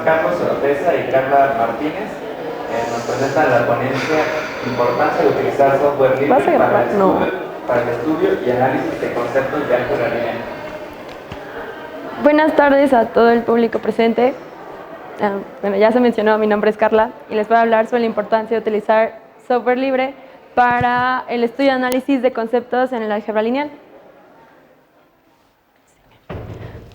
Carlos Oropesa y Carla Martínez nos presentan la ponencia Importancia de utilizar software libre para el estudio y análisis de conceptos de álgebra lineal. Buenas tardes a todo el público presente. Bueno, ya se mencionó, mi nombre es Carla y les voy a hablar sobre la importancia de utilizar software libre para el estudio y análisis de conceptos en el álgebra lineal.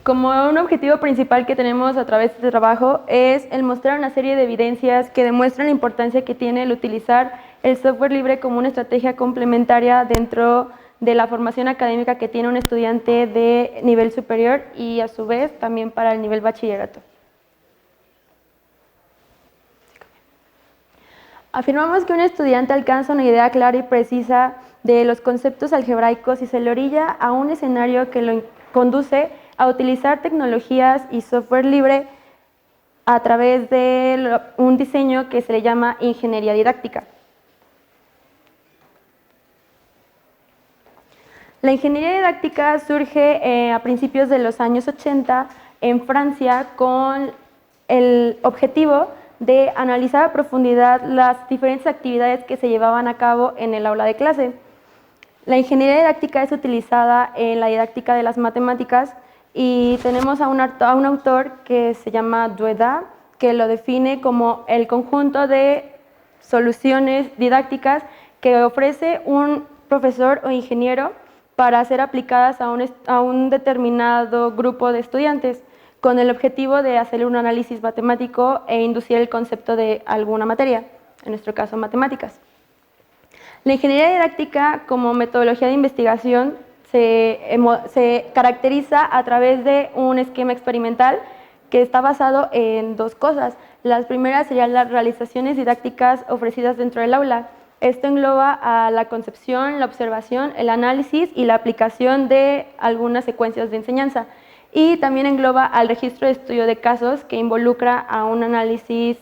Como un objetivo principal que tenemos a través de este trabajo es el mostrar una serie de evidencias que demuestran la importancia que tiene el utilizar el software libre como una estrategia complementaria dentro de la formación académica que tiene un estudiante de nivel superior y a su vez también para el nivel bachillerato. Afirmamos que un estudiante alcanza una idea clara y precisa de los conceptos algebraicos y se le orilla a un escenario que lo conduce a utilizar tecnologías y software libre a través de un diseño que se le llama ingeniería didáctica. La ingeniería didáctica surge a principios de los años 80 en Francia con el objetivo de analizar a profundidad las diferentes actividades que se llevaban a cabo en el aula de clase. La ingeniería didáctica es utilizada en la didáctica de las matemáticas y tenemos a un autor que se llama Dueda, que lo define como el conjunto de soluciones didácticas que ofrece un profesor o ingeniero para ser aplicadas a un determinado grupo de estudiantes, con el objetivo de hacer un análisis matemático e inducir el concepto de alguna materia, en nuestro caso matemáticas. La ingeniería didáctica como metodología de investigación se caracteriza a través de un esquema experimental que está basado en dos cosas. Las primeras serían las realizaciones didácticas ofrecidas dentro del aula. Esto engloba a la concepción, la observación, el análisis y la aplicación de algunas secuencias de enseñanza. Y también engloba al registro de estudio de casos que involucra a un análisis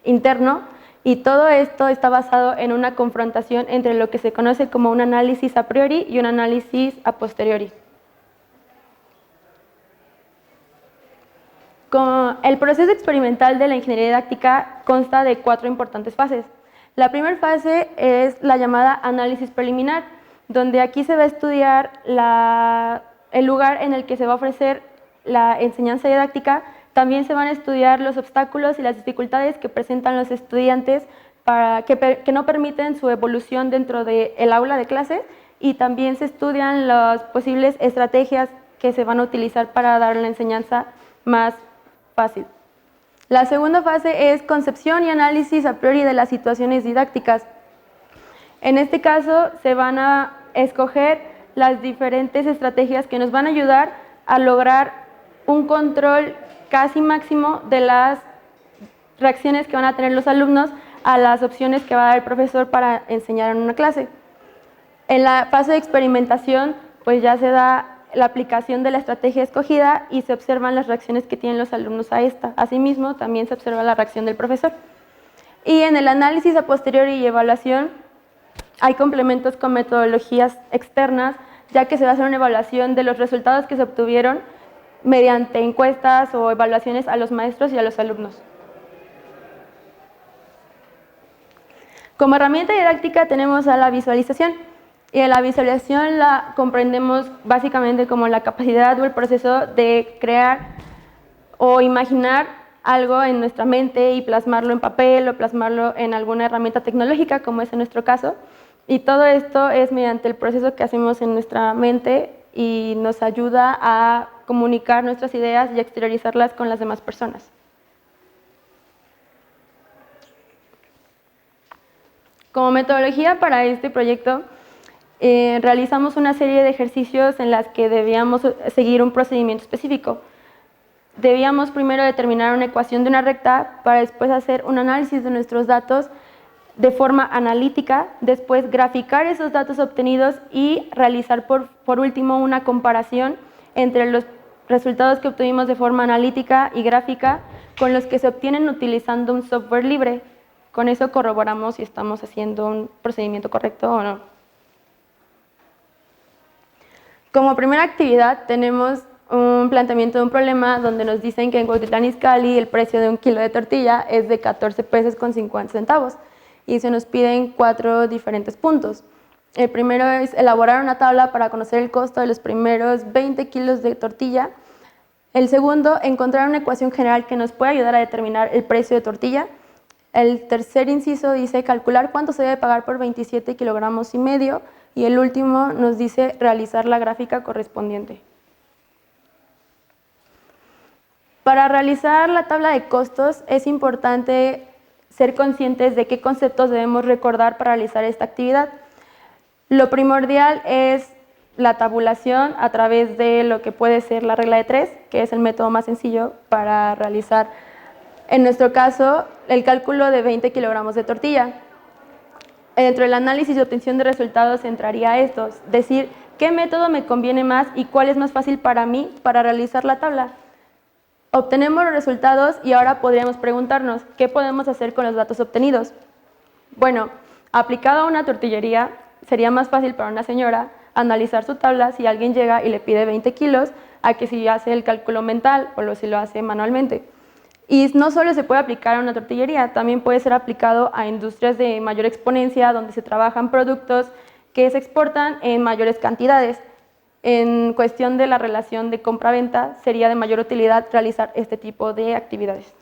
interno. Y todo esto está basado en una confrontación entre lo que se conoce como un análisis a priori y un análisis a posteriori. El proceso experimental de la ingeniería didáctica consta de 4 importantes fases. La primera fase es la llamada análisis preliminar, donde aquí se va a estudiar el lugar en el que se va a ofrecer la enseñanza didáctica. También se van a estudiar los obstáculos y las dificultades que presentan los estudiantes que no permiten su evolución dentro del aula de clase, y también se estudian las posibles estrategias que se van a utilizar para dar la enseñanza más fácil. La segunda fase es concepción y análisis a priori de las situaciones didácticas. En este caso se van a escoger las diferentes estrategias que nos van a ayudar a lograr un control casi máximo de las reacciones que van a tener los alumnos a las opciones que va a dar el profesor para enseñar en una clase. En la fase de experimentación, pues ya se da la aplicación de la estrategia escogida y se observan las reacciones que tienen los alumnos a esta. Asimismo, también se observa la reacción del profesor. Y en el análisis a posteriori y evaluación, hay complementos con metodologías externas, ya que se va a hacer una evaluación de los resultados que se obtuvieron mediante encuestas o evaluaciones a los maestros y a los alumnos. Como herramienta didáctica tenemos a la visualización, y en la visualización la comprendemos básicamente como la capacidad o el proceso de crear o imaginar algo en nuestra mente y plasmarlo en papel o plasmarlo en alguna herramienta tecnológica, como es en nuestro caso. Y todo esto es mediante el proceso que hacemos en nuestra mente y nos ayuda a comunicar nuestras ideas y exteriorizarlas con las demás personas. Como metodología para este proyecto, realizamos una serie de ejercicios en las que debíamos seguir un procedimiento específico. Debíamos primero determinar una ecuación de una recta para después hacer un análisis de nuestros datos de forma analítica, después graficar esos datos obtenidos y realizar por último una comparación entre los resultados que obtuvimos de forma analítica y gráfica con los que se obtienen utilizando un software libre. Con eso corroboramos si estamos haciendo un procedimiento correcto o no. Como primera actividad tenemos un planteamiento de un problema donde nos dicen que en Cuautitlán Izcalli el precio de un kilo de tortilla es de 14 pesos con 50 centavos y se nos piden 4 diferentes puntos. El primero es elaborar una tabla para conocer el costo de los primeros 20 kilos de tortilla. El segundo, encontrar una ecuación general que nos pueda ayudar a determinar el precio de tortilla. El tercer inciso dice calcular cuánto se debe pagar por 27 kilogramos y medio. Y el último nos dice realizar la gráfica correspondiente. Para realizar la tabla de costos es importante ser conscientes de qué conceptos debemos recordar para realizar esta actividad. Lo primordial es la tabulación a través de lo que puede ser la regla de 3, que es el método más sencillo para realizar, en nuestro caso, el cálculo de 20 kilogramos de tortilla. Dentro del análisis y obtención de resultados entraría estos, decir qué método me conviene más y cuál es más fácil para mí para realizar la tabla. Obtenemos los resultados y ahora podríamos preguntarnos qué podemos hacer con los datos obtenidos. Bueno, aplicado a una tortillería, sería más fácil para una señora analizar su tabla si alguien llega y le pide 20 kilos a que si hace el cálculo mental o si lo hace manualmente. Y no solo se puede aplicar a una tortillería, también puede ser aplicado a industrias de mayor exponencia donde se trabajan productos que se exportan en mayores cantidades. En cuestión de la relación de compra-venta, sería de mayor utilidad realizar este tipo de actividades.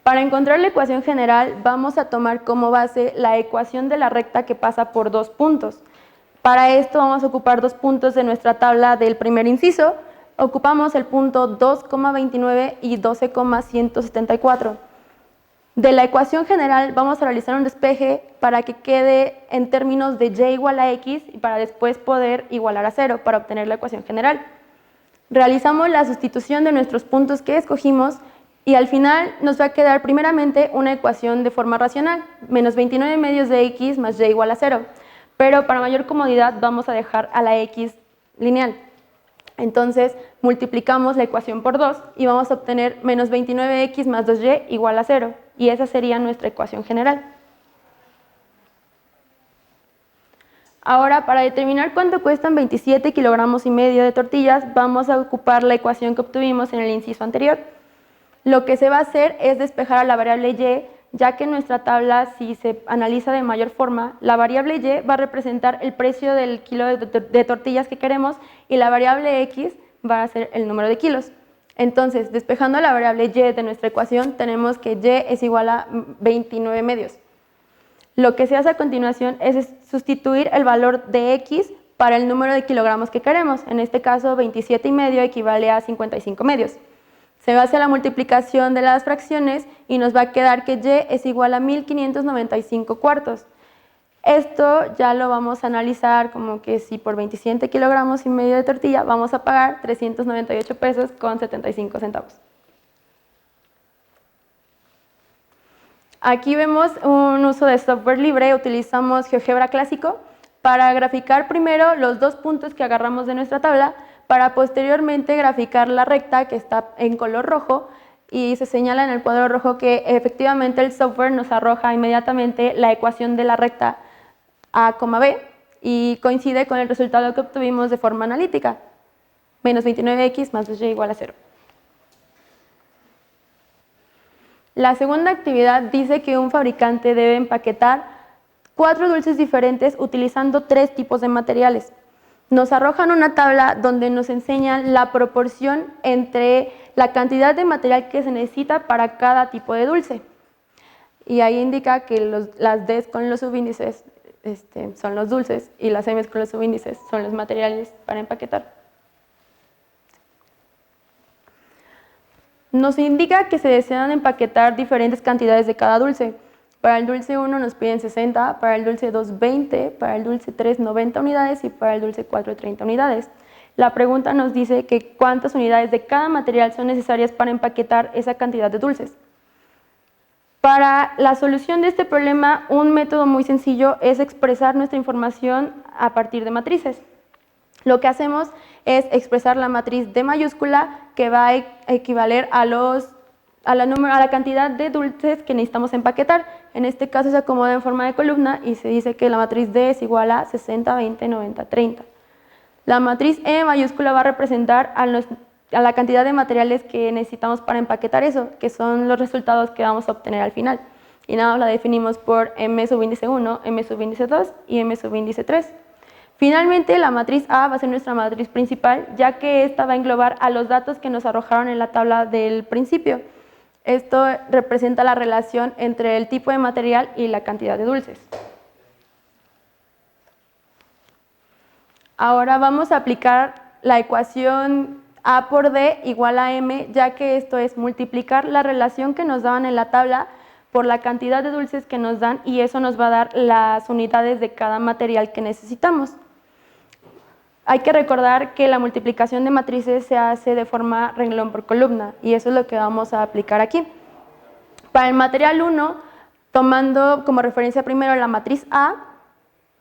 Para encontrar la ecuación general, vamos a tomar como base la ecuación de la recta que pasa por 2 puntos. Para esto vamos a ocupar 2 puntos de nuestra tabla del primer inciso. Ocupamos el punto 2,29 y 12,174. De la ecuación general vamos a realizar un despeje para que quede en términos de y igual a x y para después poder igualar a 0 para obtener la ecuación general. Realizamos la sustitución de nuestros puntos que escogimos y al final nos va a quedar primeramente una ecuación de forma racional, menos 29 medios de x más y igual a 0. Pero para mayor comodidad vamos a dejar a la x lineal. Entonces multiplicamos la ecuación por 2 y vamos a obtener menos 29x más 2y igual a 0. Y esa sería nuestra ecuación general. Ahora, para determinar cuánto cuestan 27 kilogramos y medio de tortillas, vamos a ocupar la ecuación que obtuvimos en el inciso anterior. Lo que se va a hacer es despejar a la variable y, ya que en nuestra tabla, si se analiza de mayor forma, la variable y va a representar el precio del kilo de tortillas que queremos y la variable x va a ser el número de kilos. Entonces, despejando la variable y de nuestra ecuación, tenemos que y es igual a 29 medios. Lo que se hace a continuación es sustituir el valor de x para el número de kilogramos que queremos. En este caso, 27 y medio equivale a 55 medios. Se va a hacer la multiplicación de las fracciones y nos va a quedar que y es igual a 1595 cuartos. Esto ya lo vamos a analizar como que si por 27 kilogramos y medio de tortilla vamos a pagar 398 pesos con 75 centavos. Aquí vemos un uso de software libre. Utilizamos GeoGebra clásico para graficar primero los 2 puntos que agarramos de nuestra tabla para posteriormente graficar la recta que está en color rojo y se señala en el cuadro rojo que efectivamente el software nos arroja inmediatamente la ecuación de la recta A, B y coincide con el resultado que obtuvimos de forma analítica, menos 29x más 2y igual a 0. La segunda actividad dice que un fabricante debe empaquetar 4 dulces diferentes utilizando 3 tipos de materiales. Nos arrojan una tabla donde nos enseñan la proporción entre la cantidad de material que se necesita para cada tipo de dulce. Y ahí indica que las Ds con los subíndices son los dulces y las Ms con los subíndices son los materiales para empaquetar. Nos indica que se desean empaquetar diferentes cantidades de cada dulce. Para el dulce 1 nos piden 60, para el dulce 2 20, para el dulce 3 90 unidades y para el dulce 4 30 unidades. La pregunta nos dice que cuántas unidades de cada material son necesarias para empaquetar esa cantidad de dulces. Para la solución de este problema, un método muy sencillo es expresar nuestra información a partir de matrices. Lo que hacemos es expresar la matriz D mayúscula que va a equivaler a la cantidad de dulces que necesitamos empaquetar. En este caso se acomoda en forma de columna y se dice que la matriz D es igual a 60, 20, 90, 30. La matriz E mayúscula va a representar a la cantidad de materiales que necesitamos para empaquetar eso, que son los resultados que vamos a obtener al final. Y nada, la definimos por M subíndice 1, M subíndice 2 y M subíndice 3. Finalmente, la matriz A va a ser nuestra matriz principal, ya que esta va a englobar a los datos que nos arrojaron en la tabla del principio. Esto representa la relación entre el tipo de material y la cantidad de dulces. Ahora vamos a aplicar la ecuación A por D igual a M, ya que esto es multiplicar la relación que nos daban en la tabla por la cantidad de dulces que nos dan, y eso nos va a dar las unidades de cada material que necesitamos. Hay que recordar que la multiplicación de matrices se hace de forma renglón por columna, y eso es lo que vamos a aplicar aquí. Para el material 1, tomando como referencia primero la matriz A,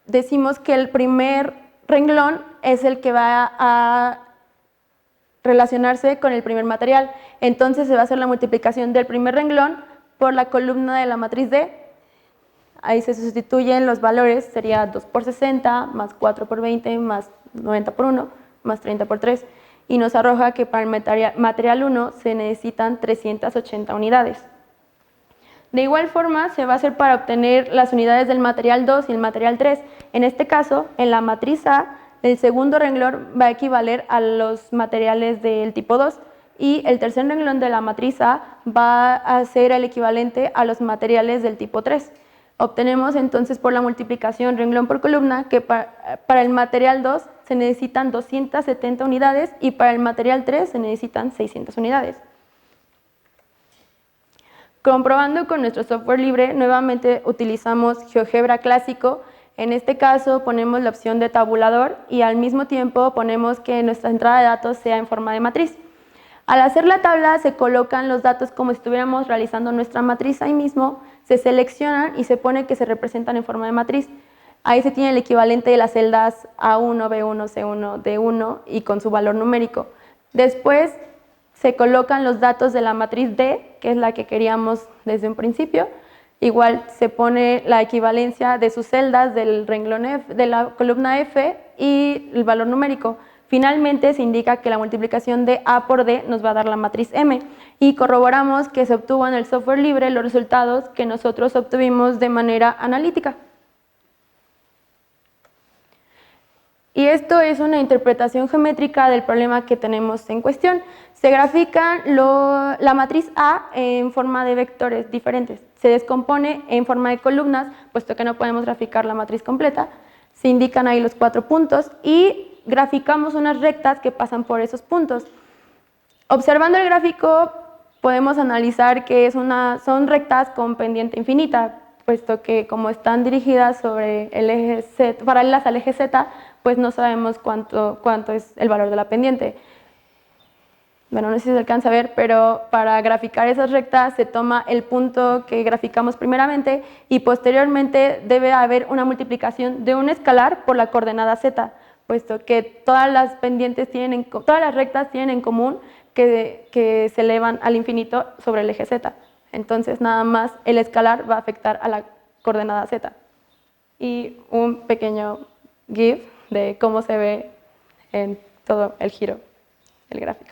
decimos que el primer renglón es el que va a relacionarse con el primer material. Entonces se va a hacer la multiplicación del primer renglón por la columna de la matriz D. Ahí se sustituyen los valores, sería 2 por 60, más 4 por 20, más 90 por 1, más 30 por 3. Y nos arroja que para el material 1 se necesitan 380 unidades. De igual forma, se va a hacer para obtener las unidades del material 2 y el material 3. En este caso, en la matriz A, el segundo renglón va a equivaler a los materiales del tipo 2 y el tercer renglón de la matriz A va a ser el equivalente a los materiales del tipo 3. Obtenemos entonces por la multiplicación renglón por columna que para el material 2 se necesitan 270 unidades y para el material 3 se necesitan 600 unidades. Comprobando con nuestro software libre, nuevamente utilizamos GeoGebra clásico. En este caso ponemos la opción de tabulador y al mismo tiempo ponemos que nuestra entrada de datos sea en forma de matriz. Al hacer la tabla se colocan los datos como si estuviéramos realizando nuestra matriz ahí mismo, se seleccionan y se pone que se representan en forma de matriz. Ahí se tiene el equivalente de las celdas A1, B1, C1, D1 y con su valor numérico. Después se colocan los datos de la matriz D, que es la que queríamos desde un principio. Igual se pone la equivalencia de sus celdas del renglón F, de la columna F y el valor numérico. Finalmente se indica que la multiplicación de A por D nos va a dar la matriz M y corroboramos que se obtuvo en el software libre los resultados que nosotros obtuvimos de manera analítica. Y esto es una interpretación geométrica del problema que tenemos en cuestión. Se grafica la matriz A en forma de vectores diferentes. Se descompone en forma de columnas, puesto que no podemos graficar la matriz completa. Se indican ahí los 4 puntos y graficamos unas rectas que pasan por esos puntos. Observando el gráfico podemos analizar que son rectas con pendiente infinita, puesto que como están dirigidas sobre el eje Z, paralelas al eje Z, pues no sabemos cuánto es el valor de la pendiente. Bueno, no sé si se alcanza a ver, pero para graficar esas rectas se toma el punto que graficamos primeramente y posteriormente debe haber una multiplicación de un escalar por la coordenada Z, puesto que todas las rectas tienen en común que se elevan al infinito sobre el eje Z. Entonces nada más el escalar va a afectar a la coordenada Z. Y un pequeño GIF de cómo se ve en todo el giro del gráfico.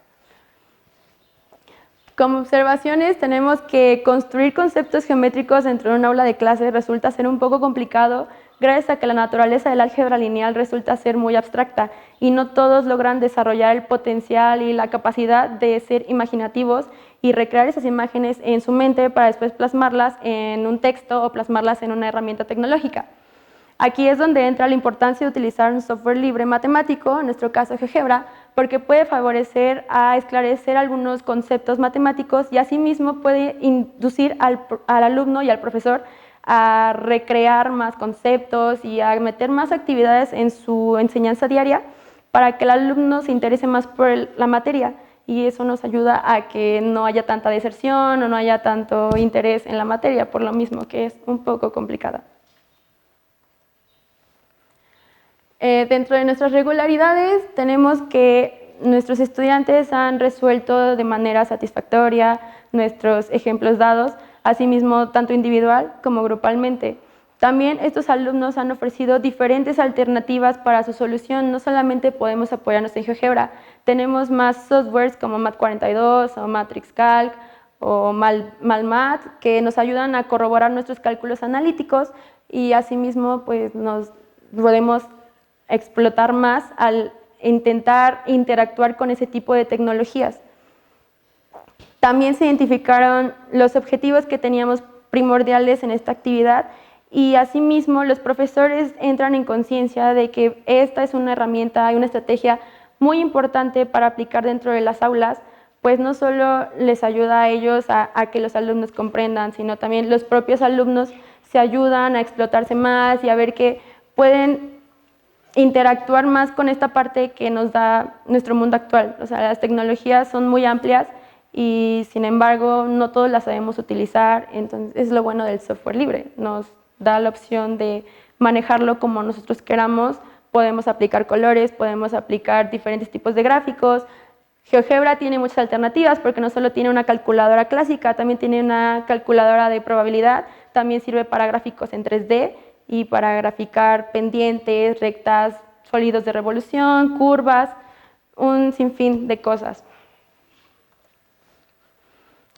Como observaciones tenemos que construir conceptos geométricos dentro de un aula de clase resulta ser un poco complicado gracias a que la naturaleza del álgebra lineal resulta ser muy abstracta y no todos logran desarrollar el potencial y la capacidad de ser imaginativos y recrear esas imágenes en su mente para después plasmarlas en un texto o plasmarlas en una herramienta tecnológica. Aquí es donde entra la importancia de utilizar un software libre matemático, en nuestro caso GeoGebra, porque puede favorecer a esclarecer algunos conceptos matemáticos y asimismo puede inducir al alumno y al profesor a recrear más conceptos y a meter más actividades en su enseñanza diaria para que el alumno se interese más por la materia y eso nos ayuda a que no haya tanta deserción o no haya tanto interés en la materia, por lo mismo que es un poco complicada. Dentro de nuestras regularidades tenemos que nuestros estudiantes han resuelto de manera satisfactoria nuestros ejemplos dados, asimismo tanto individual como grupalmente. También estos alumnos han ofrecido diferentes alternativas para su solución. No solamente podemos apoyarnos en GeoGebra, tenemos más softwares como Math42 o Matrix Calc o Malmath que nos ayudan a corroborar nuestros cálculos analíticos y asimismo pues nos podemos explotar más al intentar interactuar con ese tipo de tecnologías. También se identificaron los objetivos que teníamos primordiales en esta actividad y asimismo los profesores entran en conciencia de que esta es una herramienta y una estrategia muy importante para aplicar dentro de las aulas, pues no solo les ayuda a ellos a que los alumnos comprendan, sino también los propios alumnos se ayudan a explotarse más y a ver que pueden interactuar más con esta parte que nos da nuestro mundo actual. O sea, las tecnologías son muy amplias y sin embargo no todos las sabemos utilizar, entonces es lo bueno del software libre, nos da la opción de manejarlo como nosotros queramos, podemos aplicar colores, podemos aplicar diferentes tipos de gráficos. GeoGebra tiene muchas alternativas porque no solo tiene una calculadora clásica, también tiene una calculadora de probabilidad, también sirve para gráficos en 3D y para graficar pendientes, rectas, sólidos de revolución, curvas, un sinfín de cosas.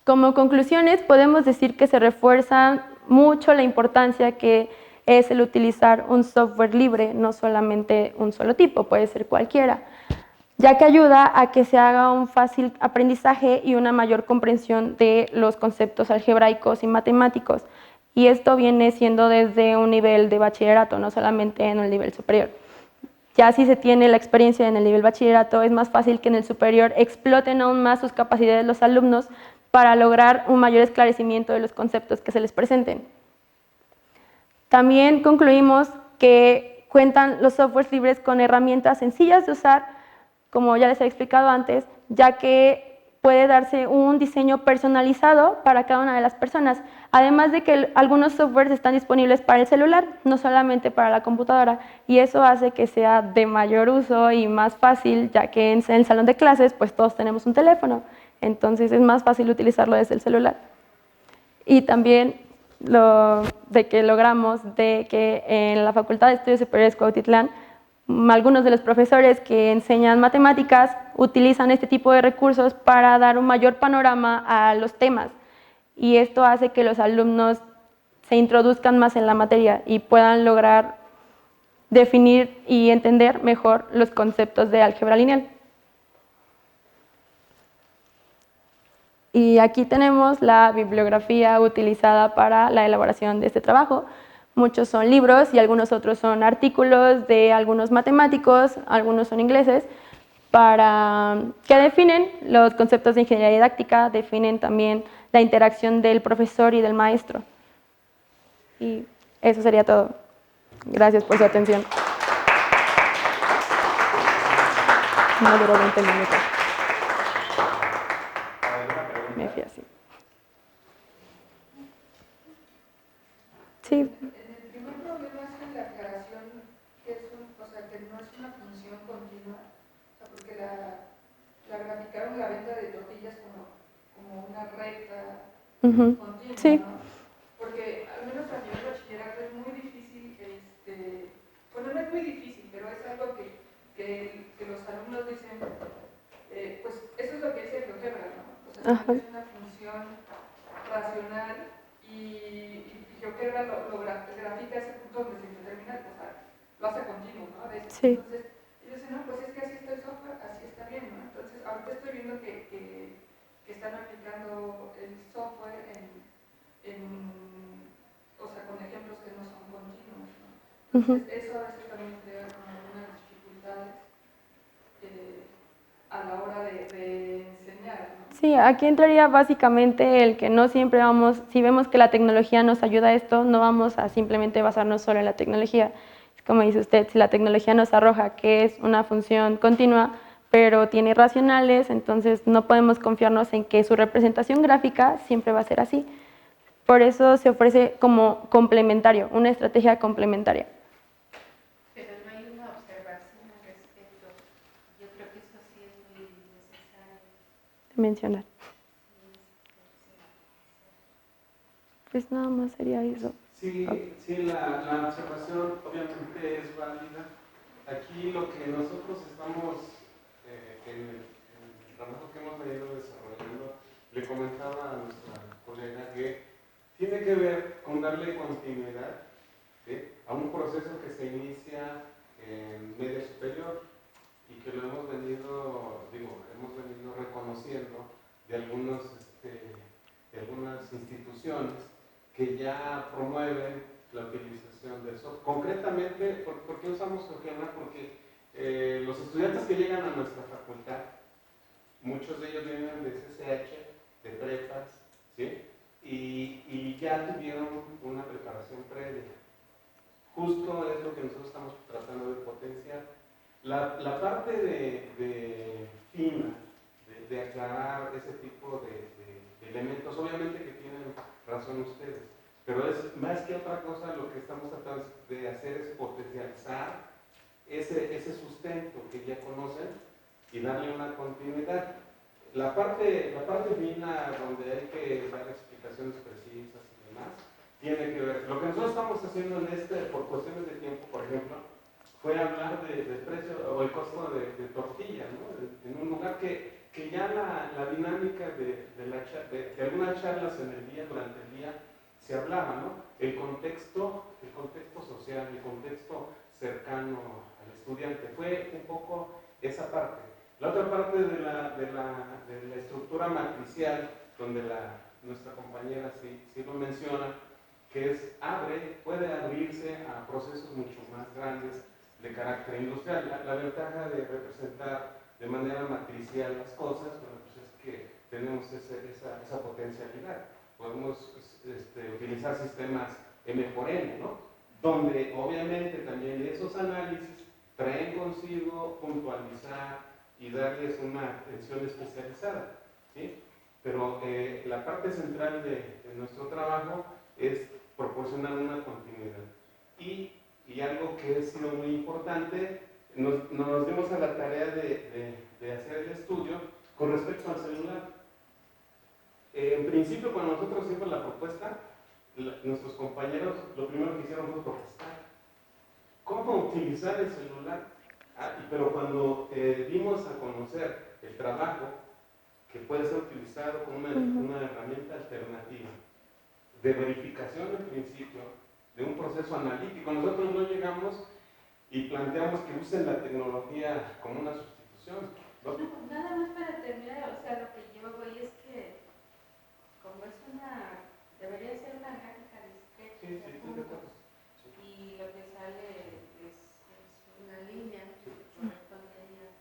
Como conclusiones, podemos decir que se refuerza mucho la importancia que es el utilizar un software libre, no solamente un solo tipo, puede ser cualquiera, ya que ayuda a que se haga un fácil aprendizaje y una mayor comprensión de los conceptos algebraicos y matemáticos. Y esto viene siendo desde un nivel de bachillerato, no solamente en el nivel superior. Ya si se tiene la experiencia en el nivel bachillerato, es más fácil que en el superior exploten aún más sus capacidades los alumnos para lograr un mayor esclarecimiento de los conceptos que se les presenten. También concluimos que cuentan los softwares libres con herramientas sencillas de usar, como ya les he explicado antes, ya que puede darse un diseño personalizado para cada una de las personas, además de que algunos softwares están disponibles para el celular, no solamente para la computadora, y eso hace que sea de mayor uso y más fácil, ya que en el salón de clases pues todos tenemos un teléfono, entonces es más fácil utilizarlo desde el celular. Y también lo de que logramos de que en la Facultad de Estudios Superiores Cuautitlán algunos de los profesores que enseñan matemáticas utilizan este tipo de recursos para dar un mayor panorama a los temas y esto hace que los alumnos se introduzcan más en la materia y puedan lograr definir y entender mejor los conceptos de álgebra lineal. Y aquí tenemos la bibliografía utilizada para la elaboración de este trabajo. Muchos son libros y algunos otros son artículos de algunos matemáticos, algunos son ingleses, que definen los conceptos de ingeniería didáctica, definen también la interacción del profesor y del maestro. Y eso sería todo. Gracias por su atención. No duró 20 minutos. Me fui así. Sí. El primer problema es la aclaración que que no es una función continua, porque la graficaron la venta de tortillas como una recta continua, Sí. ¿no? Porque al menos a nivel bachillerato es muy difícil, bueno, no es muy difícil, pero es algo que los alumnos dicen, pues eso es lo que dice GeoGebra, ¿no? O sea, es una función racional y GeoGebra lo grafica ese punto donde se determina, o sea, lo hace continuo, ¿no? Sí. Entonces, ellos dicen, no, pues es que así está el software, así está bien, ¿no? Entonces, ahorita estoy viendo que están aplicando el software o sea, con ejemplos que no son continuos, ¿no? Entonces, eso a veces también crea como algunas dificultades a la hora de enseñar, ¿no? Sí, aquí entraría básicamente el que no siempre vamos, si vemos que la tecnología nos ayuda a esto, no vamos a simplemente basarnos solo en la tecnología. Es como dice usted, si la tecnología nos arroja que es una función continua, pero tiene racionales, entonces no podemos confiarnos en que su representación gráfica siempre va a ser así. Por eso se ofrece como complementario, una estrategia complementaria. Pero no hay una observación al respecto. Yo creo que eso sí es muy necesario mencionar. Pues nada más sería eso. Sí, sí, la observación obviamente es válida. Aquí lo que nosotros estamos, en el trabajo que hemos venido desarrollando, le comentaba a nuestra colega que tiene que ver con darle continuidad, ¿sí?, a un proceso que se inicia en medio superior y que lo hemos venido reconociendo de de algunas instituciones que ya promueven la utilización del software. Concretamente, ¿por qué usamos GeoGebra? Porque los estudiantes que llegan a nuestra facultad, muchos de ellos vienen de CCH, de prepas, ¿sí?, y ya tuvieron una preparación previa. Justo es lo que nosotros estamos tratando de potenciar. La parte de fina, de aclarar ese tipo de elementos, obviamente que tienen razón ustedes, pero es más que otra cosa lo que estamos tratando de hacer es potencializar ese sustento que ya conocen y darle una continuidad. La parte fina, donde hay que dar explicaciones precisas y demás, tiene que ver. Lo que nosotros estamos haciendo por cuestiones de tiempo, por ejemplo, fue hablar del precio o el costo de tortilla, ¿no? En un lugar que ya la dinámica de algunas charlas en el día, durante el día, se hablaba, ¿no? El contexto social, el contexto cercano al estudiante, fue un poco esa parte. La otra parte de la estructura matricial, donde nuestra compañera sí lo menciona, que puede abrirse a procesos mucho más grandes de carácter industrial. La ventaja de representar de manera matricial las cosas, bueno, pues es que tenemos esa potencialidad. Podemos utilizar sistemas M por N, ¿no? Donde obviamente también esos análisis traen consigo puntualizar y darles una atención especializada, ¿sí? Pero la parte central de nuestro trabajo es proporcionar una continuidad. Y algo que ha sido muy importante, nos dimos a la tarea de hacer el estudio con respecto al celular. En principio, cuando nosotros hicimos la propuesta, nuestros compañeros lo primero que hicieron fue protestar. ¿Cómo utilizar el celular? Pero cuando dimos a conocer el trabajo que puede ser utilizado como una herramienta alternativa de verificación en principio, de un proceso analítico, nosotros no llegamos y planteamos que usen la tecnología como una sustitución, ¿no? Nada más para terminar, o sea, lo que yo voy es que, como debería ser una gráfica discreta, Sí, estoy de acuerdo. y lo que sale es una línea que correspondería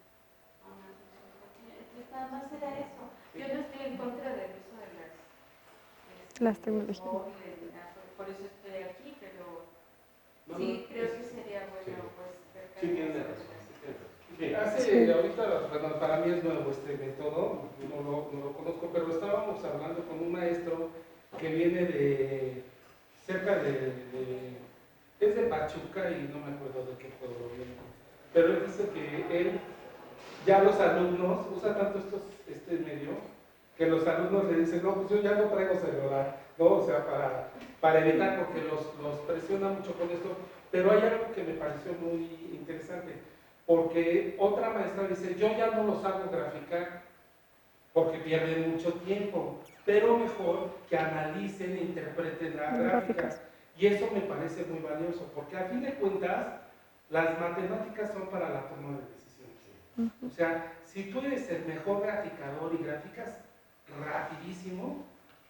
a una función. Entonces, nada más era eso. Yo no estoy en contra del uso de las tecnologías móviles, por eso estoy aquí, pero sí creo que sería bueno, pues, ver Sí, tiene razón. Ahorita, bueno, para mí es nuevo este método, no lo conozco, pero estábamos hablando con un maestro que viene de cerca es de Pachuca y no me acuerdo de qué pueblo viene, pero él dice que ya los alumnos usan tanto este medio que los alumnos le dicen, no, pues yo ya no traigo celular, ¿no? O sea, para evitar, porque los presiona mucho con esto, pero hay algo que me pareció muy interesante, porque otra maestra dice, yo ya no los hago graficar, porque pierden mucho tiempo, pero mejor que analicen e interpreten la gráfica. Y eso me parece muy valioso, porque a fin de cuentas, las matemáticas son para la toma de decisiones. O sea, si tú eres el mejor graficador y gráficas rapidísimo,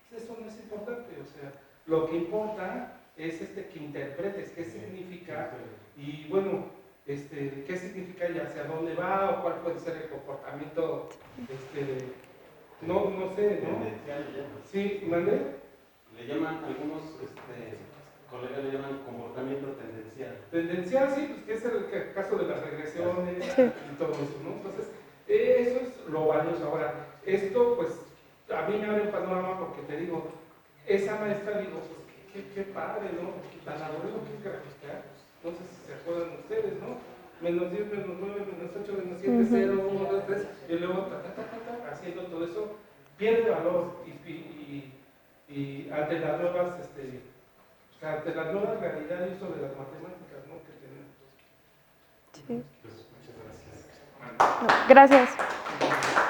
pues eso no es importante. O sea, lo que importa es que interpretes qué significa y bueno, qué significa y hacia dónde va o cuál puede ser el comportamiento, no sé, ¿no? Sí, ¿mande? Le llaman algunos colegas le llaman comportamiento tendencial. Tendencial, sí, pues que es el caso de las regresiones y todo eso, ¿no? Entonces, eso es lo valioso. Ahora, esto, pues, a mí me abre el panorama porque te digo, esa maestra, digo, pues, qué padre, ¿no? La labor lo que es graficar, no sé si se acuerdan ustedes, ¿no? Menos 10, menos 9, menos 8, menos 7, 0, 1, 2, 3, y luego, haciendo todo eso, pierde valor y ante las nuevas O sea, de las nuevas realidades y sobre las matemáticas, ¿no? Que tenemos. Sí. Pues, muchas gracias. No, gracias.